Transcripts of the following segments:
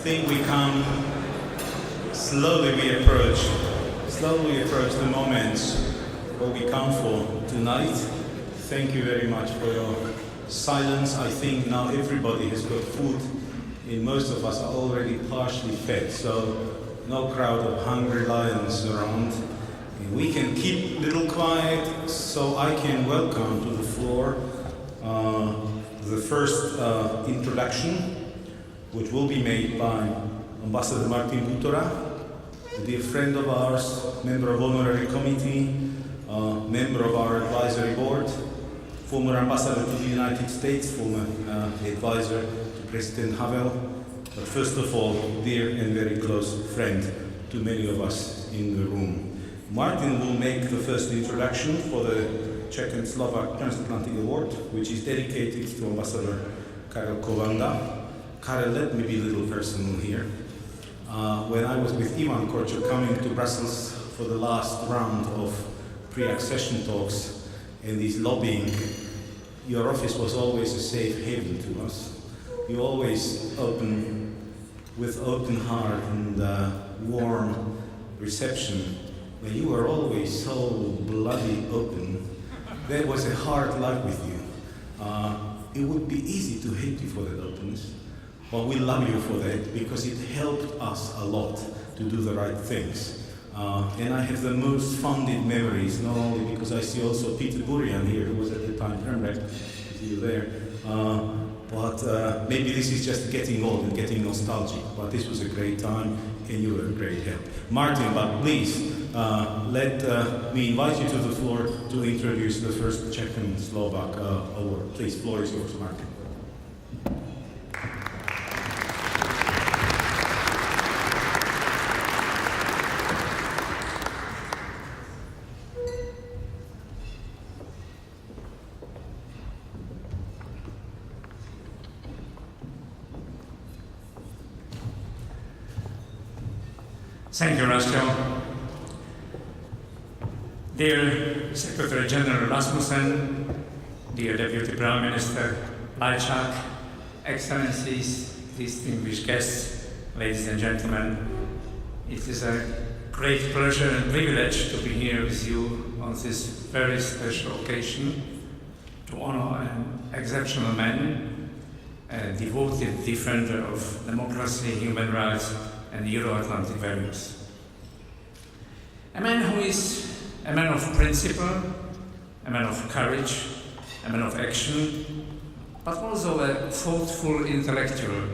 think we come, slowly approach the moments what we come for tonight. Thank you very much for your silence. I think now everybody has got food, and most of us are already partially fed, so no crowd of hungry lions around. And we can keep a little quiet, so I can welcome to the floor the first introduction, which will be made by Ambassador Martin Butora, a dear friend of ours, member of honorary committee, member of our advisory board, former ambassador to the United States, former advisor to President Havel, but first of all, dear and very close friend to many of us in the room. Martin will make the first introduction for the Czech and Slovak Transatlantic Award, which is dedicated to Ambassador Karel Kovanda. Karel, let me be a little personal here. When I was with Ivan Korčok coming to Brussels for the last round of pre-accession talks and this lobbying, your office was always a safe haven to us. You always open with open heart and warm reception. When you were always so bloody open, there was a hard life with you. It would be easy to hate you for that openness, but we love you for that because it helped us a lot to do the right things. And I have the most fonded memories, not only because I see also Peter Burian here, who was at the time Hermrek, see you there, but maybe this is just getting old and getting nostalgic, but this was a great time and you were a great help. Martin, but please, let me invite you to the floor to introduce the first Czech and Slovak award. Please, floor is yours, Martin. Thank you, Rastio. Dear Secretary General Rasmussen, dear Deputy Prime Minister Lajčák, Excellencies, distinguished guests, ladies and gentlemen, it is a great pleasure and privilege to be here with you on this very special occasion to honor an exceptional man, a devoted defender of democracy, human rights, and Euro-Atlantic values. A man who is a man of principle, a man of courage, a man of action, but also a thoughtful intellectual,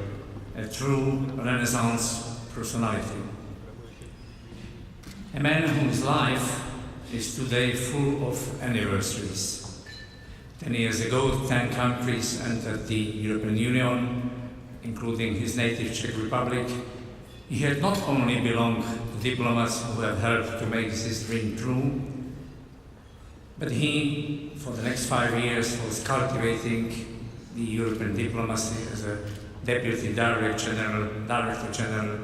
a true Renaissance personality. A man whose life is today full of anniversaries. 10 years ago, 10 countries entered the European Union, including his native Czech Republic. He had not only belonged to diplomats who have helped to make this dream true, but he, for the next 5 years, was cultivating the European diplomacy as a Deputy Director General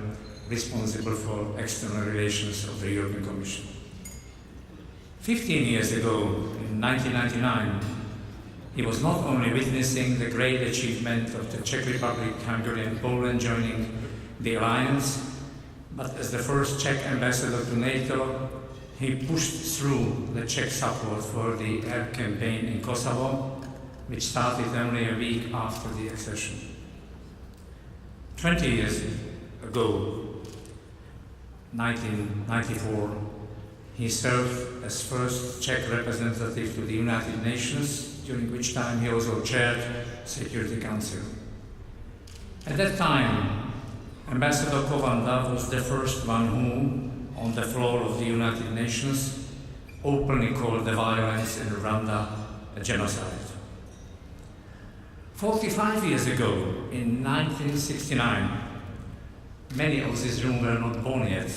responsible for external relations of the European Commission. 15 years ago, in 1999, he was not only witnessing the great achievement of the Czech Republic, Hungary and Poland joining the alliance, but as the first Czech ambassador to NATO, he pushed through the Czech support for the air campaign in Kosovo, which started only a week after the accession. 20 years ago, 1994, he served as first Czech representative to the United Nations, during which time he also chaired Security Council. At that time, Ambassador Kovanda was the first one who, on the floor of the United Nations, openly called the violence in Rwanda a genocide. 45 years ago, in 1969, many of this room were not born yet,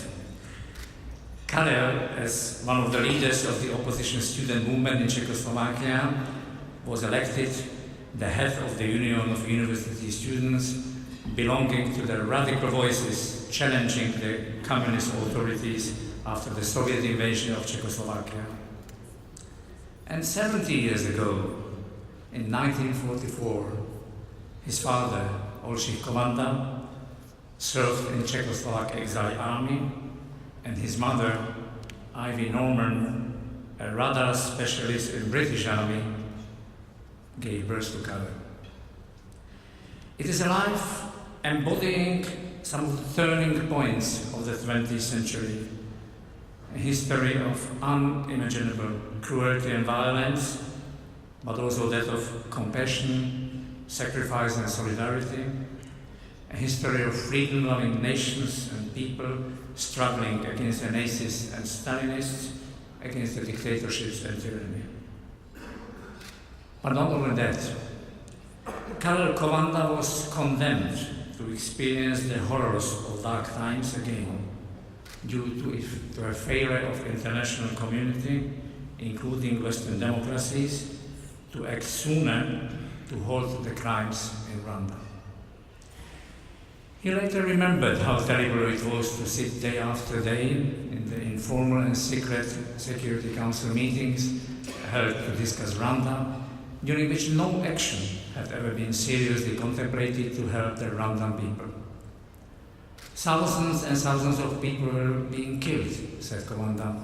Karel, as one of the leaders of the opposition student movement in Czechoslovakia, was elected the head of the Union of University Students, belonging to the radical voices challenging the communist authorities after the Soviet invasion of Czechoslovakia. And 70 years ago, in 1944, his father, Oldřich Kovanda, served in Czechoslovak exile army, and his mother, Ivy Norman, a radar specialist in British Army, gave birth to Gala. It is a life embodying some of the turning points of the 20th century, a history of unimaginable cruelty and violence, but also that of compassion, sacrifice and solidarity, a history of freedom-loving nations and people struggling against the Nazis and Stalinists, against the dictatorships and tyranny. But not only that, Karel Kovanda was condemned to experience the horrors of dark times again, due to a failure of international community, including Western democracies, to act sooner to halt the crimes in Rwanda. He later remembered how terrible it was to sit day after day in the informal and secret Security Council meetings held to discuss Rwanda, during which no action had ever been seriously contemplated to help the Rwandan people. Thousands and thousands of people were being killed, said Kovanda,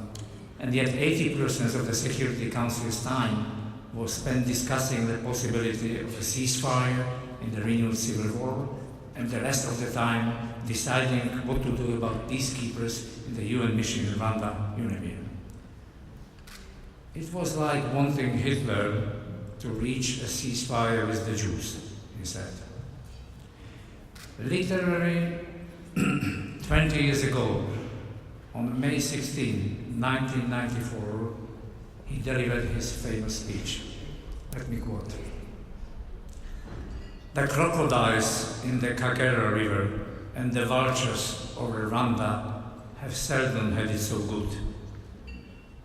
and yet 80% of the Security Council's time was spent discussing the possibility of a ceasefire in the renewed civil war, and the rest of the time deciding what to do about peacekeepers in the UN mission in Rwanda, UNAMIR. It was like wanting Hitler to reach a ceasefire with the Jews, he said. Literally 20 years ago, on May 16, 1994, he delivered his famous speech. Let me quote. "The crocodiles in the Kagera River and the vultures over Rwanda have seldom had it so good.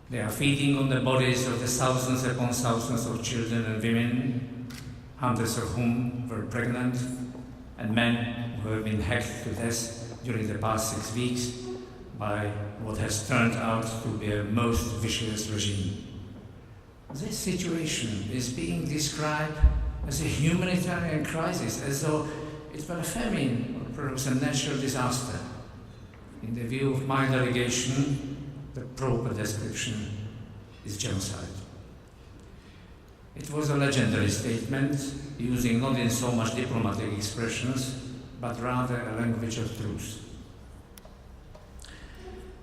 They are feeding on the bodies of the thousands upon thousands of children and women, hundreds of whom were pregnant, and men who have been hacked to death during the past 6 weeks by what has turned out to be a most vicious regime. This situation is being described as a humanitarian crisis, as though it were a famine or perhaps a natural disaster. In the view of my delegation, the proper description is genocide." It was a legendary statement, using not in so much diplomatic expressions, but rather a language of truth.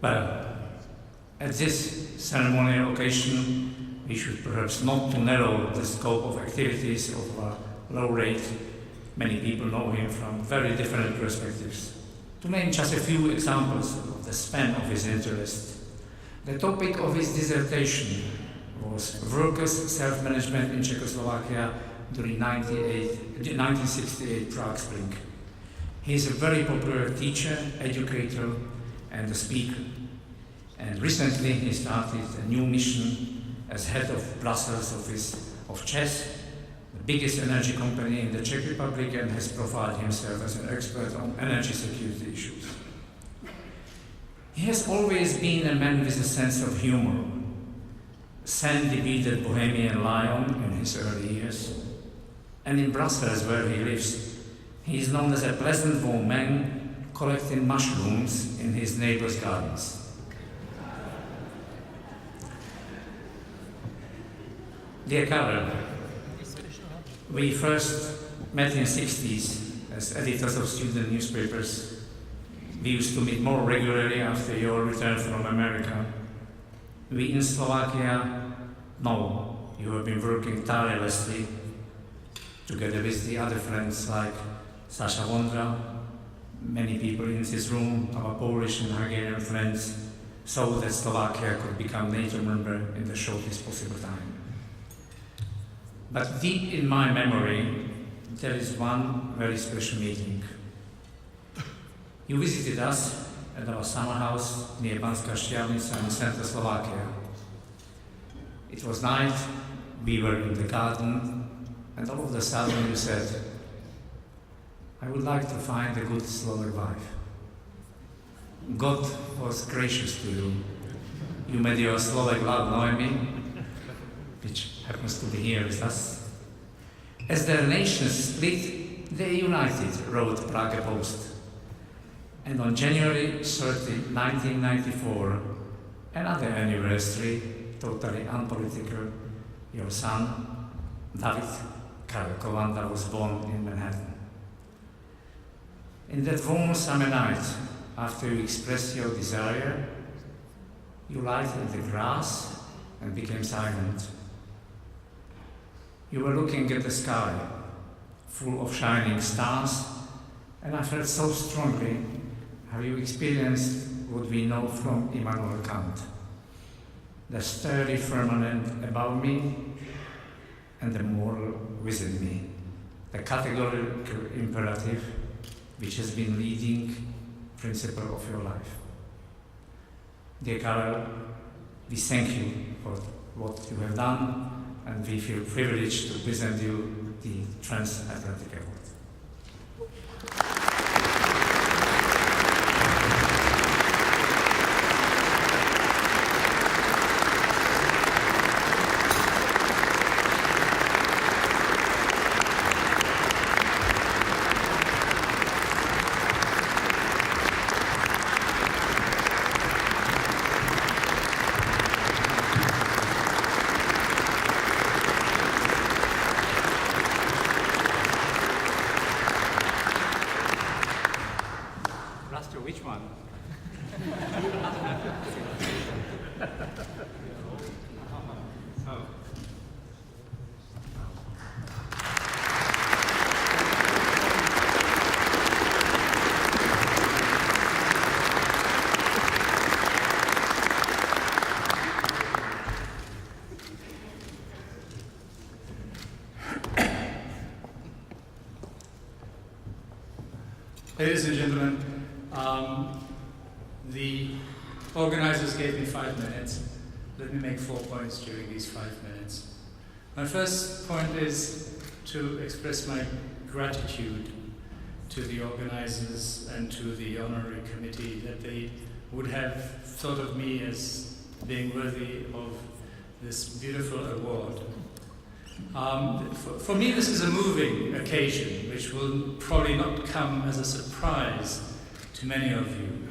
Well, at this ceremonial occasion, we should perhaps not to narrow the scope of activities of our laureate. Many people know him from very different perspectives. To name just a few examples of the span of his interest, the topic of his dissertation was workers' self-management in Czechoslovakia during 1968 Prague Spring. He is a very popular teacher, educator, and a speaker. And recently he started a new mission as head of Brussels office of ČEZ, the biggest energy company in the Czech Republic, and has profiled himself as an expert on energy security issues. He has always been a man with a sense of humor, a sandy-bearded bohemian lion in his early years. And in Brussels, where he lives, he is known as a pleasant old man collecting mushrooms in his neighbor's gardens. Dear Karel, we first met in the 60s as editors of student newspapers. We used to meet more regularly after your return from America. We in Slovakia know you have been working tirelessly together with the other friends like Sasha Wondra, many people in this room, our Polish and Hungarian friends, so that Slovakia could become NATO member in the shortest possible time. But deep in my memory, there is one very special meeting. You visited us at our summer house near Banská Štiavnica in central Slovakia. It was night, we were in the garden, and all of a sudden you said, "I would like to find a good Slovak wife." God was gracious to you. You met your Slovak love, Noemi, which happens to be here with us. As their nations split, they united, wrote Prague Post. And on January 30, 1994, another anniversary, totally unpolitical, your son, David Karel Kowanda, was born in Manhattan. In that warm summer night, after you expressed your desire, you lighted the grass and became silent. You were looking at the sky, full of shining stars, and I felt so strongly how you experienced what we know from Immanuel Kant, the sturdy firmament above me and the moral within me, the categorical imperative which has been leading principle of your life. Dear Karel, we thank you for what you have done, and we feel privileged to present you the Transatlantic Award. Which one? Oh. Ladies and gentlemen, the organizers gave me 5 minutes. Let me make 4 points during these 5 minutes. My first point is to express my gratitude to the organizers and to the honorary committee that they would have thought of me as being worthy of this beautiful award. For me, this is a moving occasion, which will probably not come as a surprise to many of you.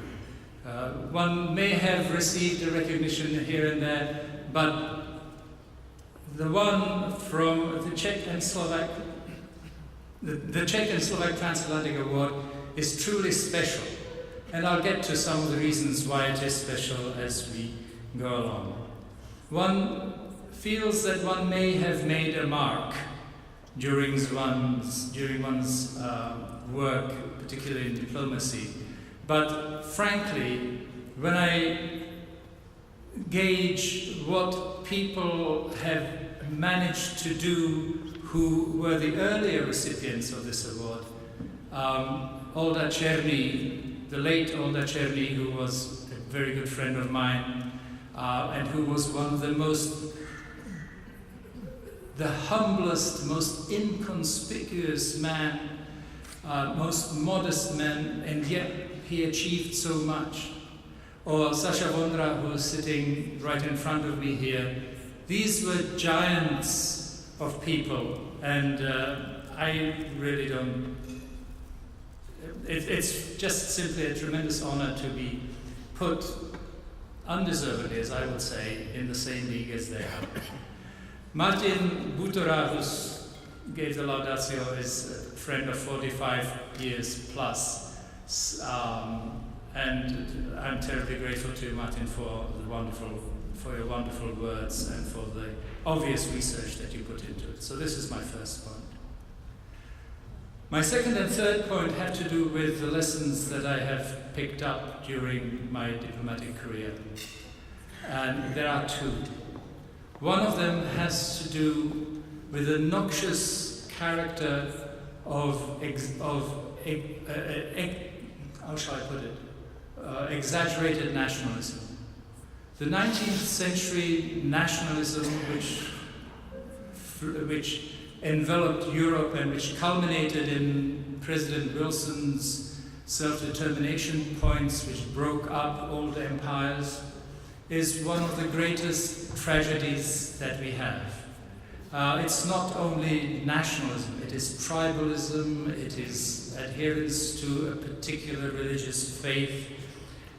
One may have received a recognition here and there, but the one from the Czech and Slovak, the Czech and Slovak Transatlantic Award is truly special, and I'll get to some of the reasons why it is special as we go along. One feels that one may have made a mark during one's work, particularly in diplomacy. But frankly, when I gauge what people have managed to do who were the earlier recipients of this award, Olda Czerny, the late Olda Czerny, who was a very good friend of mine, and who was one of the humblest, most inconspicuous man, most modest man, and yet he achieved so much. Or Sasha Vondra, who's sitting right in front of me here. These were giants of people, and I really don't. It's just simply a tremendous honor to be put, undeservedly, as I would say, in the same league as they are. Martin Butora, who gave the laudatio, is a friend of 45 years plus. And I'm terribly grateful to you, Martin, for your wonderful words and for the obvious research that you put into it. So this is my first point. My second and third point have to do with the lessons that I have picked up during my diplomatic career. And there are two. One of them has to do with the noxious character of how shall I put it? Exaggerated nationalism. The 19th century nationalism which enveloped Europe and which culminated in President Wilson's self-determination points, which broke up old empires, is one of the greatest tragedies that we have. It's not only nationalism, it is tribalism, it is adherence to a particular religious faith,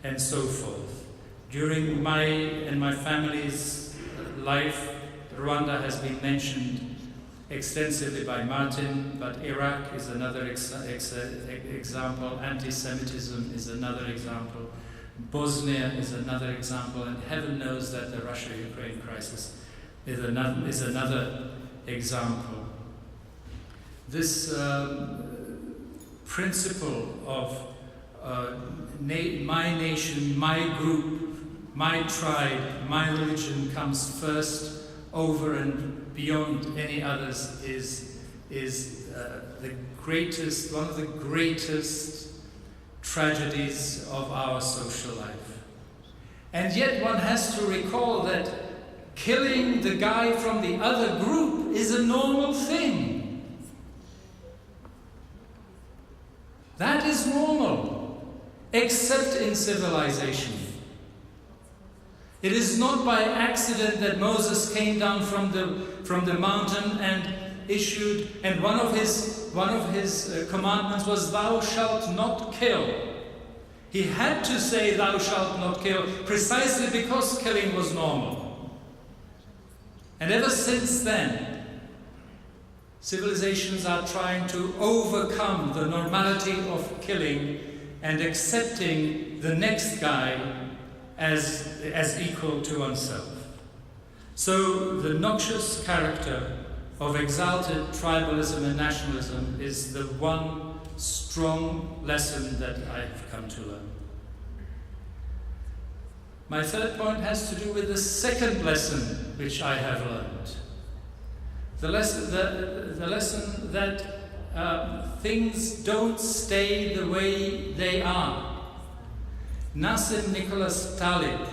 and so forth. During my and my family's life, Rwanda has been mentioned extensively by Martin, but Iraq is another example, anti-Semitism is another example, Bosnia is another example, and heaven knows that the Russia-Ukraine crisis is another example. This principle of my nation, my group, my tribe, my religion comes first over and beyond any others is one of the greatest tragedies of our social life. And yet one has to recall that killing the guy from the other group is a normal thing. That is normal, except in civilization. It is not by accident that Moses came down from the mountain and issued, and one of his commandments was, "Thou shalt not kill." He had to say, "Thou shalt not kill," precisely because killing was normal. And ever since then, civilizations are trying to overcome the normality of killing and accepting the next guy as equal to oneself. So the noxious character of exalted tribalism and nationalism is the one strong lesson that I've come to learn. My third point has to do with the second lesson which I have learned. The lesson that things don't stay the way they are. Nassim Nicholas Taleb,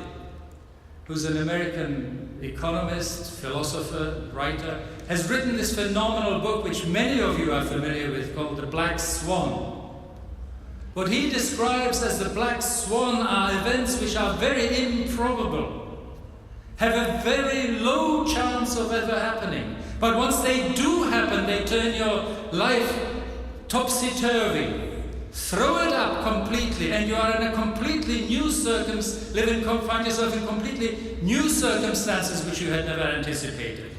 who's an American economist, philosopher, writer, has written this phenomenal book which many of you are familiar with, called The Black Swan. What he describes as the Black Swan are events which are very improbable, have a very low chance of ever happening. But once they do happen, they turn your life topsy-turvy, throw it up completely, and you are in a completely new find yourself in completely new circumstances which you had never anticipated.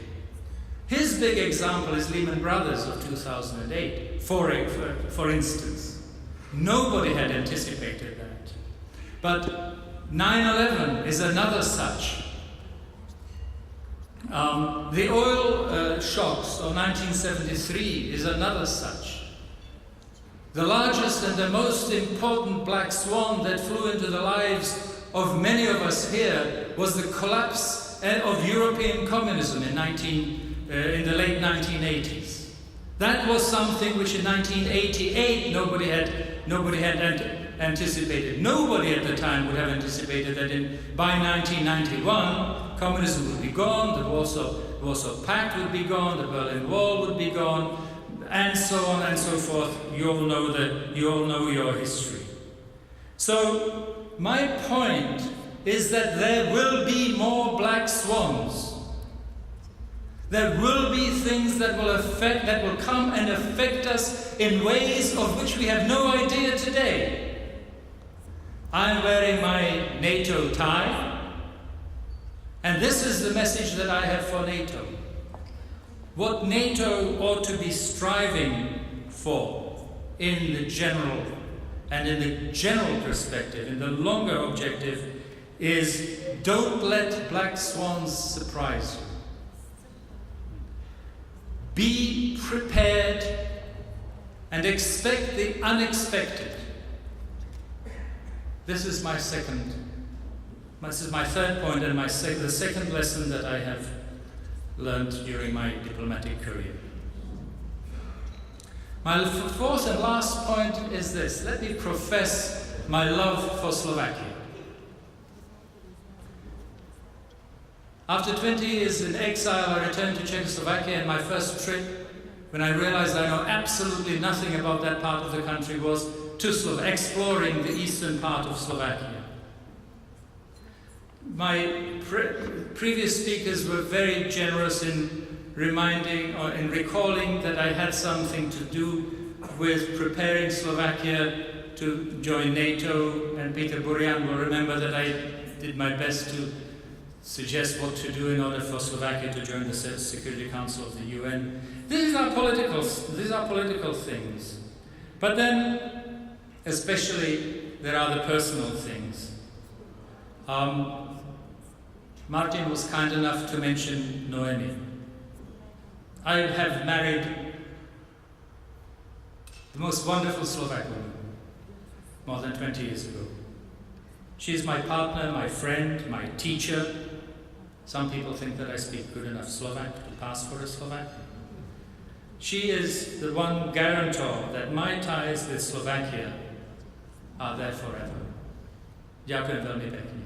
His big example is Lehman Brothers of 2008, for instance. Nobody had anticipated that. But 9/11 is another such. The oil shocks of 1973 is another such. The largest and the most important black swan that flew into the lives of many of us here was the collapse of European communism in the late 1980s. That was something which in 1988 nobody had anticipated. Nobody at the time would have anticipated that by 1991 communism would be gone, the Warsaw Pact would be gone, the Berlin Wall would be gone, and so on and so forth. You all know your history. So my point is that there will be more black swans. There will be things that will come and affect us in ways of which we have no idea today. I'm wearing my NATO tie, and this is the message that I have for NATO. What NATO ought to be striving for in the general perspective, in the longer objective, is don't let black swans surprise you. Be prepared and expect the unexpected. This is my third point, and the second lesson that I have learned during my diplomatic career. My fourth and last point is this. Let me profess my love for Slovakia. After 20 years in exile, I returned to Czechoslovakia, and my first trip, when I realized I know absolutely nothing about that part of the country, was to exploring the eastern part of Slovakia. My previous speakers were very generous in reminding or in recalling that I had something to do with preparing Slovakia to join NATO, and Peter Burian will remember that I did my best to suggest what to do in order for Slovakia to join the Security Council of the UN. These are political things. But then, especially, there are the personal things. Martin was kind enough to mention Noemi. I have married the most wonderful Slovak woman more than 20 years ago. She is my partner, my friend, my teacher. Some people think that I speak good enough Slovak to pass for a Slovak. She is the one guarantor that my ties with Slovakia are there forever. Ďakujem veľmi pekne.